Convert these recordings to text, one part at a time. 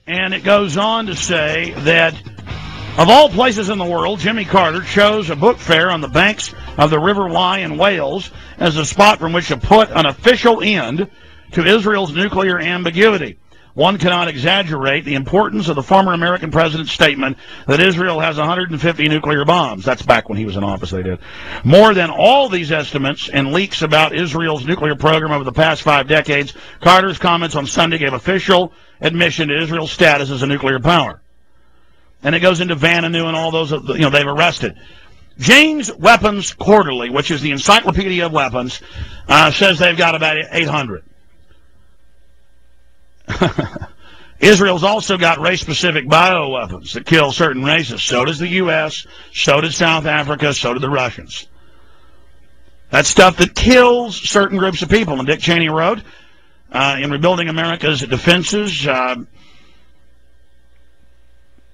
And it goes on to say that of all places in the world, Jimmy Carter chose a book fair on the banks of the River Wye in Wales as a spot from which to put an official end to Israel's nuclear ambiguity. One cannot exaggerate the importance of the former American president's statement that Israel has 150 nuclear bombs. That's back when he was in office, they did. More than all these estimates and leaks about Israel's nuclear program over the past 5 decades, Carter's comments on Sunday gave official admission to Israel's status as a nuclear power. And it goes into Vanunu and all those, they've arrested. Jane's Weapons Quarterly, which is the encyclopedia of weapons, says they've got about 800. Israel's also got race-specific bioweapons that kill certain races. So does the U.S., so does South Africa, so do the Russians. That's stuff that kills certain groups of people. And Dick Cheney wrote, in Rebuilding America's Defenses,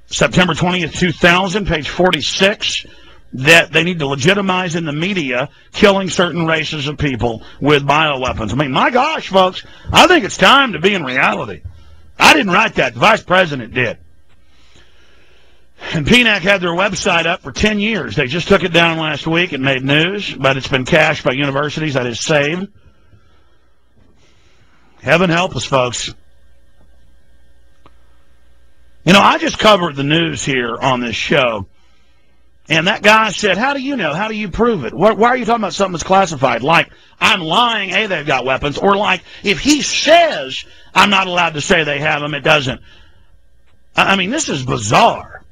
September 20th, 2000, page 46, that they need to legitimize in the media killing certain races of people with bioweapons. I mean, my gosh, folks, I think it's time to be in reality. I didn't write that. The vice president did. And PNAC had their website up for 10 years. They just took it down last week and made news, but it's been cached by universities. That is saved. Heaven help us, folks. You know, I just covered the news here on this show. And that guy said, how do you know? How do you prove it? Why are you talking about something that's classified? Like, I'm lying, hey, they've got weapons. Or like, if he says I'm not allowed to say they have them, it doesn't. I mean, this is bizarre.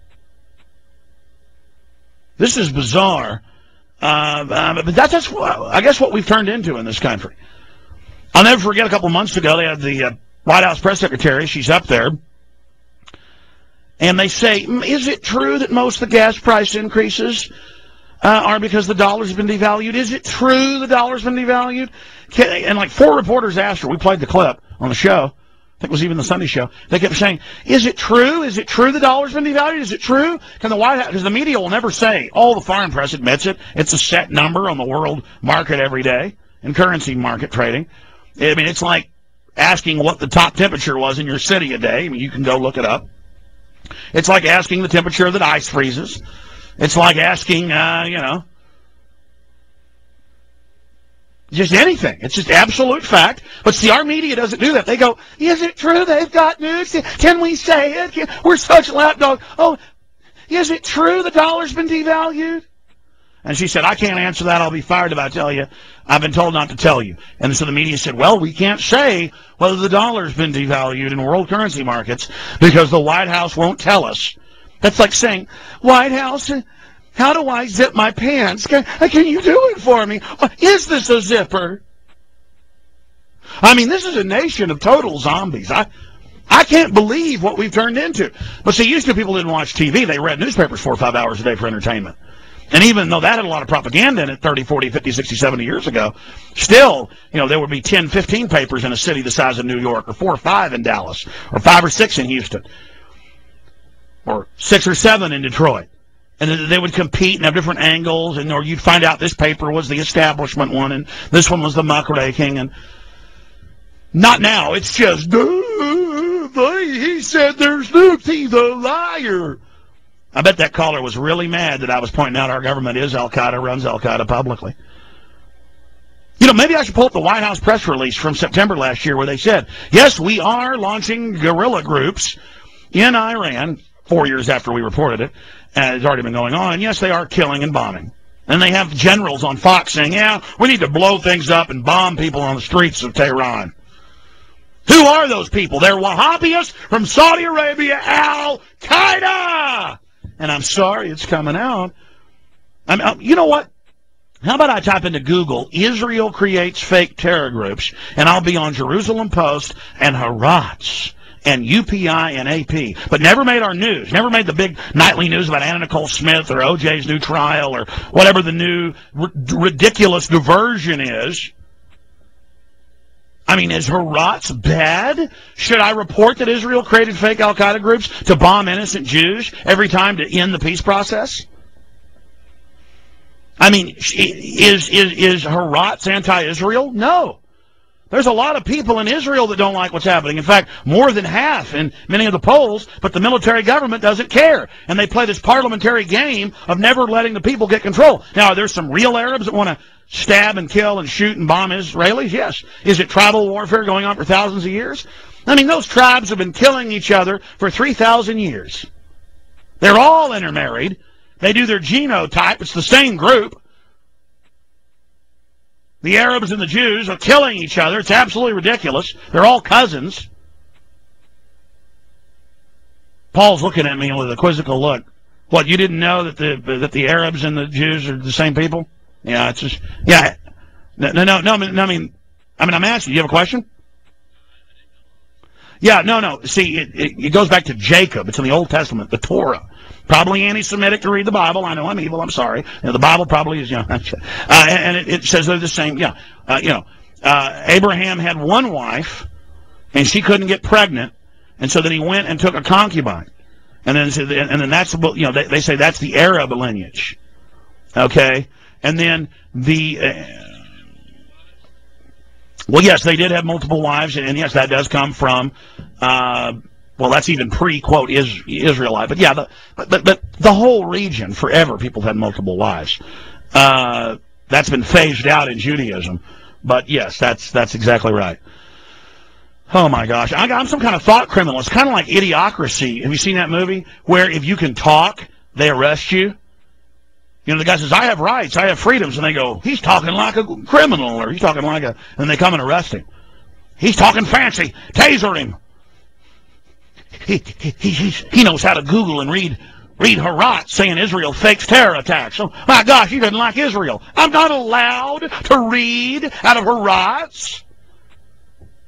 This is bizarre. But that's I guess, what we've turned into in this country. I'll never forget a couple months ago, they had the White House press secretary. She's up there. And they say, is it true that most of the gas price increases are because the dollar's been devalued? Is it true the dollar's been devalued? And like 4 reporters asked her. We played the clip on the show. I think it was even the Sunday show. They kept saying, is it true? Is it true the dollar's been devalued? Is it true? Can the White House, because the media will never say, oh, the foreign press admits it. It's a set number on the world market every day in currency market trading. I mean, it's like asking what the top temperature was in your city a day. I mean, you can go look it up. It's like asking the temperature that ice freezes. It's like asking, just anything. It's just absolute fact. But see, our media doesn't do that. They go, is it true they've got news? Can we say it? We're such lapdogs. Oh, is it true the dollar's been devalued? And she said, I can't answer that. I'll be fired if I tell you. I've been told not to tell you. And so the media said, well, we can't say whether the dollar's been devalued in world currency markets because the White House won't tell us. That's like saying, White House, how do I zip my pants? Can you do it for me? Is this a zipper? I mean, this is a nation of total zombies. I can't believe what we've turned into. But see, used to people didn't watch TV. They read newspapers 4 or 5 hours a day for entertainment. And even though that had a lot of propaganda in it 30, 40, 50, 60, 70 years ago, still, there would be 10, 15 papers in a city the size of New York, or 4 or 5 in Dallas, or 5 or 6 in Houston, or 6 or 7 in Detroit. And they would compete and have different angles, or you'd find out this paper was the establishment one, and this one was the muckraking, and not now. It's just, he said there's nukes, he's a liar. I bet that caller was really mad that I was pointing out our government is Al-Qaeda, runs Al-Qaeda publicly. Maybe I should pull up the White House press release from September last year where they said, yes, we are launching guerrilla groups in Iran 4 years after we reported it. And it's already been going on. And yes, they are killing and bombing. And they have generals on Fox saying, yeah, we need to blow things up and bomb people on the streets of Tehran. Who are those people? They're Wahhabis from Saudi Arabia, Al-Qaeda. And I'm sorry it's coming out. You know what? How about I type into Google, Israel creates fake terror groups, and I'll be on Jerusalem Post and Haaretz and UPI and AP. But never made our news. Never made the big nightly news about Anna Nicole Smith or OJ's new trial or whatever the new ridiculous diversion is. I mean, is Haaretz bad? Should I report that Israel created fake Al-Qaeda groups to bomb innocent Jews every time to end the peace process? I mean, is Haaretz anti-Israel? No. There's a lot of people in Israel that don't like what's happening. In fact, more than half in many of the polls, but the military government doesn't care. And they play this parliamentary game of never letting the people get control. Now, there's some real Arabs that want to stab and kill and shoot and bomb Israelis? Yes. Is it tribal warfare going on for thousands of years? I mean, those tribes have been killing each other for 3,000 years. They're all intermarried. They do their genotype. It's the same group. The Arabs and the Jews are killing each other. It's absolutely ridiculous. They're all cousins. Paul's looking at me with a quizzical look. What, you didn't know that the Arabs and the Jews are the same people? Yeah, it's just, yeah. No, I mean, I'm asking, you have a question? Yeah, no. See, it goes back to Jacob. It's in the Old Testament, the Torah. Probably anti-Semitic to read the Bible. I know I'm evil. I'm sorry. The Bible probably is, and it says they're the same. Yeah, Abraham had one wife, and she couldn't get pregnant, and so then he went and took a concubine, and then that's they say that's the Arab lineage. Okay, and then well, yes, they did have multiple wives, and yes, that does come from. Well, that's even pre-quote Israelite, but yeah, but the whole region forever people have had multiple wives. That's been phased out in Judaism, but yes, that's exactly right. Oh my gosh, I'm some kind of thought criminal. It's kind of like Idiocracy. Have you seen that movie where if you can talk, they arrest you? You know, the guy says, "I have rights, I have freedoms," and they go, "He's talking like a criminal," or "He's talking like a," and they come and arrest him. "He's talking fancy, taser him." He knows how to Google and read Harat saying Israel fakes terror attacks. Oh my gosh, he doesn't like Israel. I'm not allowed to read out of Harat.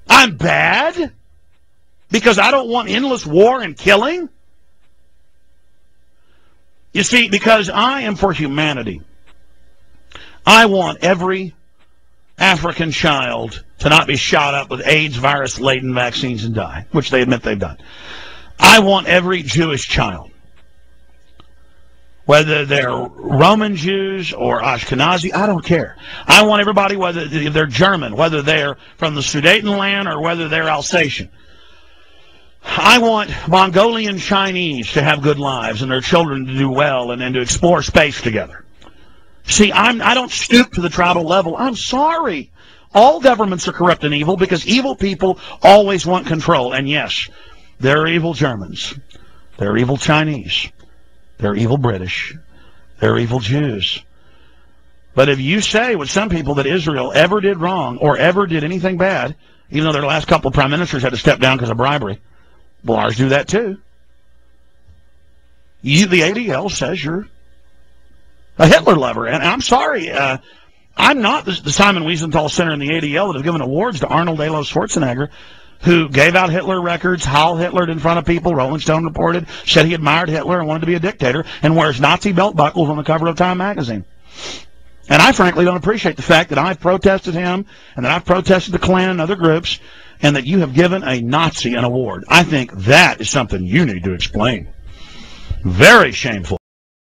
I'm bad because I don't want endless war and killing. You see, because I am for humanity. I want every African child to not be shot up with AIDS virus-laden vaccines and die, which they admit they've done. I want every Jewish child, whether they're Roman Jews or Ashkenazi, I don't care. I want everybody, whether they're German, whether they're from the Sudetenland or whether they're Alsatian. I want Mongolian Chinese to have good lives and their children to do well and to explore space together. See, I don't stoop to the tribal level. I'm sorry. All governments are corrupt and evil because evil people always want control. And yes, there are evil Germans. There are evil Chinese. There are evil British. There are evil Jews. But if you say with some people that Israel ever did wrong or ever did anything bad, even though their last couple of prime ministers had to step down because of bribery, well, ours do that too. The ADL says you're a Hitler lover. And I'm sorry, I'm not the Simon Wiesenthal Center and the ADL that have given awards to Arnold Alo Schwarzenegger, who gave out Hitler records, Heil Hitler in front of people. Rolling Stone reported, said he admired Hitler and wanted to be a dictator, and wears Nazi belt buckles on the cover of Time magazine. And I frankly don't appreciate the fact that I've protested him and that I've protested the Klan and other groups, and that you have given a Nazi an award. I think that is something you need to explain. Very shameful.